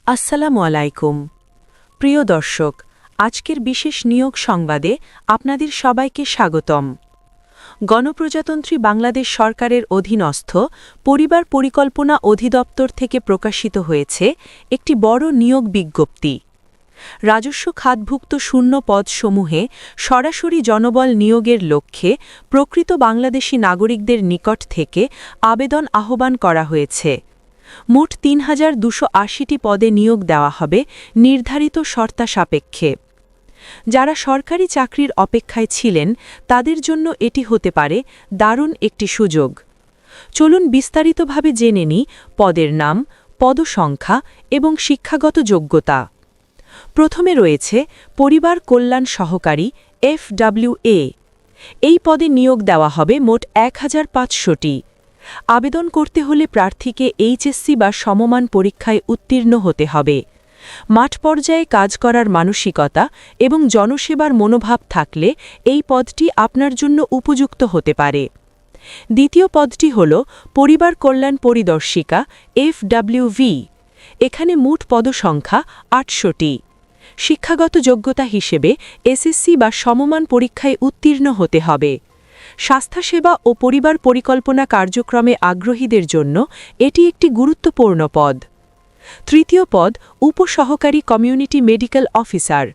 আসসালামু আলাইকুম প্রিয় দর্শক, আজকের বিশেষ নিয়োগ সংবাদে আপনাদের সবাইকে স্বাগতম। গণপ্রজাতন্ত্রী বাংলাদেশ সরকারের অধীনস্থ পরিবার পরিকল্পনা অধিদপ্তর থেকে প্রকাশিত হয়েছে একটি বড় নিয়োগ বিজ্ঞপ্তি। রাজস্ব খাতভুক্ত শূন্য পদসমূহে সরাসরি জনবল নিয়োগের লক্ষ্যে প্রকৃত বাংলাদেশী নাগরিকদের নিকট থেকে আবেদন আহ্বান করা হয়েছে। মোট ৩,২৮০টি পদে নিয়োগ দেওয়া হবে নির্ধারিত শর্তাসাপেক্ষে। যারা সরকারি চাকরির অপেক্ষায় ছিলেন তাদের জন্য এটি হতে পারে দারুণ একটি সুযোগ। চলুন বিস্তারিতভাবে জেনে নিই পদের নাম, পদসংখ্যা এবং শিক্ষাগত যোগ্যতা। প্রথমে রয়েছে পরিবার কল্যাণ সহকারী FWA। এই পদে নিয়োগ দেওয়া হবে মোট ১,৫০০টি। আবেদন করতে হলে প্রার্থীকে HSC বা সমমান পরীক্ষায় উত্তীর্ণ হতে হবে। মাঠ পর্যায়ে কাজ করার মানসিকতা এবং জনসেবার মনোভাব থাকলে এই পদটি আপনার জন্য উপযুক্ত হতে পারে। দ্বিতীয় পদটি হল পরিবার কল্যাণ পরিদর্শিকা FWV। এখানে মোট পদসংখ্যা ৮০০টি। শিক্ষাগত যোগ্যতা হিসেবে SSC বা সমমান পরীক্ষায় উত্তীর্ণ হতে হবে। স্বাস্থ্যসেবা ও পরিবার পরিকল্পনা কার্যক্রমে আগ্রহীদের জন্য এটি একটি গুরুত্বপূর্ণ পদ। তৃতীয় পদ উপসহকারী কমিউনিটি মেডিকেল অফিসার।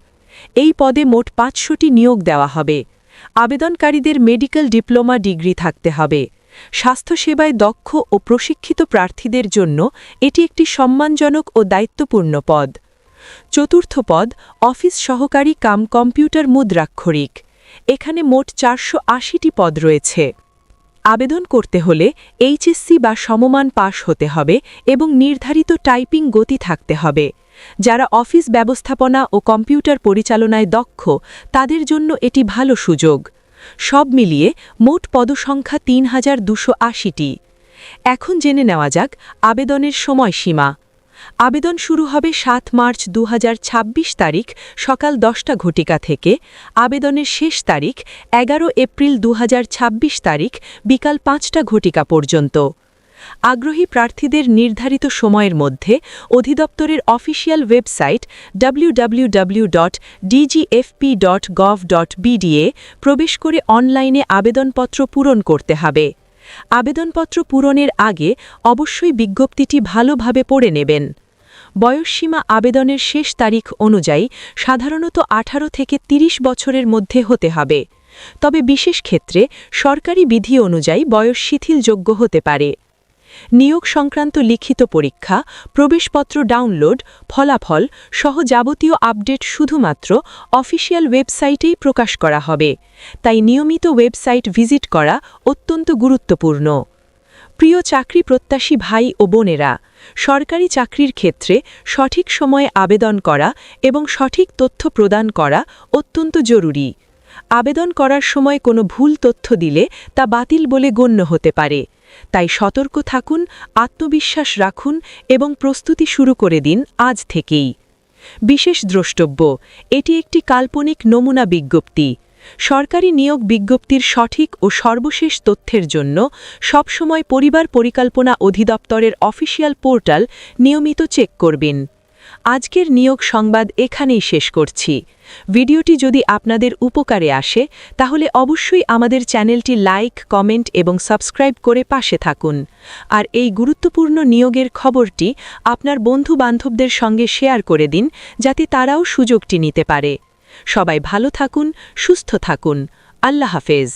এই পদে মোট ৫০০টি নিয়োগ দেওয়া হবে। আবেদনকারীদের মেডিকেল ডিপ্লোমা ডিগ্রি থাকতে হবে। স্বাস্থ্যসেবায় দক্ষ ও প্রশিক্ষিত প্রার্থীদের জন্য এটি একটি সম্মানজনক ও দায়িত্বপূর্ণ পদ। চতুর্থ পদ অফিস সহকারী কাম কম্পিউটার মুদ্রাক্ষরিক। এখানে মোট ৪৮০টি পদ রয়েছে। আবেদন করতে হলে HSC বা সমমান পাশ হতে হবে এবং নির্ধারিত টাইপিং গতি থাকতে হবে। যারা অফিস ব্যবস্থাপনা ও কম্পিউটার পরিচালনায় দক্ষ তাদের জন্য এটি ভালো সুযোগ। সব মিলিয়ে মোট পদসংখ্যা ৩,২৮০টি। এখন জেনে নেওয়া যাক আবেদনের সময়সীমা। আবেদন শুরু হবে ৭ মার্চ ২০২৬ তারিখ সকাল ১০টা ঘটিকা থেকে। আবেদনের শেষ তারিখ ১১ এপ্রিল ২০২৬ তারিখ বিকাল ৫টা ঘটিকা পর্যন্ত। আগ্রহী প্রার্থীদের নির্ধারিত সময়ের মধ্যে অধিদপ্তরের অফিসিয়াল ওয়েবসাইট www.dgfp.gov.bd প্রবেশ করে অনলাইনে আবেদনপত্র পূরণ করতে হবে। আবেদনপত্র পূরণের আগে অবশ্যই বিজ্ঞপ্তিটি ভালোভাবে পড়ে নেবেন। বয়সসীমা আবেদনের শেষ তারিখ অনুযায়ী সাধারণত ১৮ থেকে ৩০ বছরের মধ্যে হতে হবে, তবে বিশেষ ক্ষেত্রে সরকারি বিধি অনুযায়ী বয়স শিথিলযোগ্য হতে পারে। নিয়োগ সংক্রান্ত লিখিত পরীক্ষা, প্রবেশপত্র ডাউনলোড, ফলাফল সহ যাবতীয় আপডেট শুধুমাত্র অফিসিয়াল ওয়েবসাইটেই প্রকাশ করা হবে, তাই নিয়মিত ওয়েবসাইট ভিজিট করা অত্যন্ত গুরুত্বপূর্ণ। প্রিয় চাকরি প্রত্যাশী ভাই ও বোনেরা, সরকারি চাকরির ক্ষেত্রে সঠিক সময়ে আবেদন করা এবং সঠিক তথ্য প্রদান করা অত্যন্ত জরুরি। আবেদন করার সময় কোনো ভুল তথ্য দিলে তা বাতিল বলে গণ্য হতে পারে, তাই সতর্ক থাকুন, আত্মবিশ্বাস রাখুন এবং প্রস্তুতি শুরু করে দিন আজ থেকেই। বিশেষ দ্রষ্টব্য: এটি একটি কাল্পনিক নমুনা বিজ্ঞপ্তি। সরকারি নিয়োগ বিজ্ঞপ্তির সঠিক ও সর্বশেষ তথ্যের জন্য সবসময় পরিবার পরিকল্পনা অধিদপ্তরের অফিসিয়াল পোর্টাল নিয়মিত চেক করবেন। আজকের নিয়োগ সংবাদ এখানেই শেষ করছি। ভিডিওটি যদি আপনাদের উপকারে আসে তাহলে অবশ্যই আমাদের চ্যানেলটি লাইক, কমেন্ট এবং সাবস্ক্রাইব করে পাশে থাকুন। আর এই গুরুত্বপূর্ণ নিয়োগের খবরটি আপনার বন্ধু-বান্ধবদের সঙ্গে শেয়ার করে দিন যাতে তারাও সুযোগটি নিতে পারে। সবাই ভালো থাকুন, সুস্থ থাকুন। আল্লাহ হাফেজ।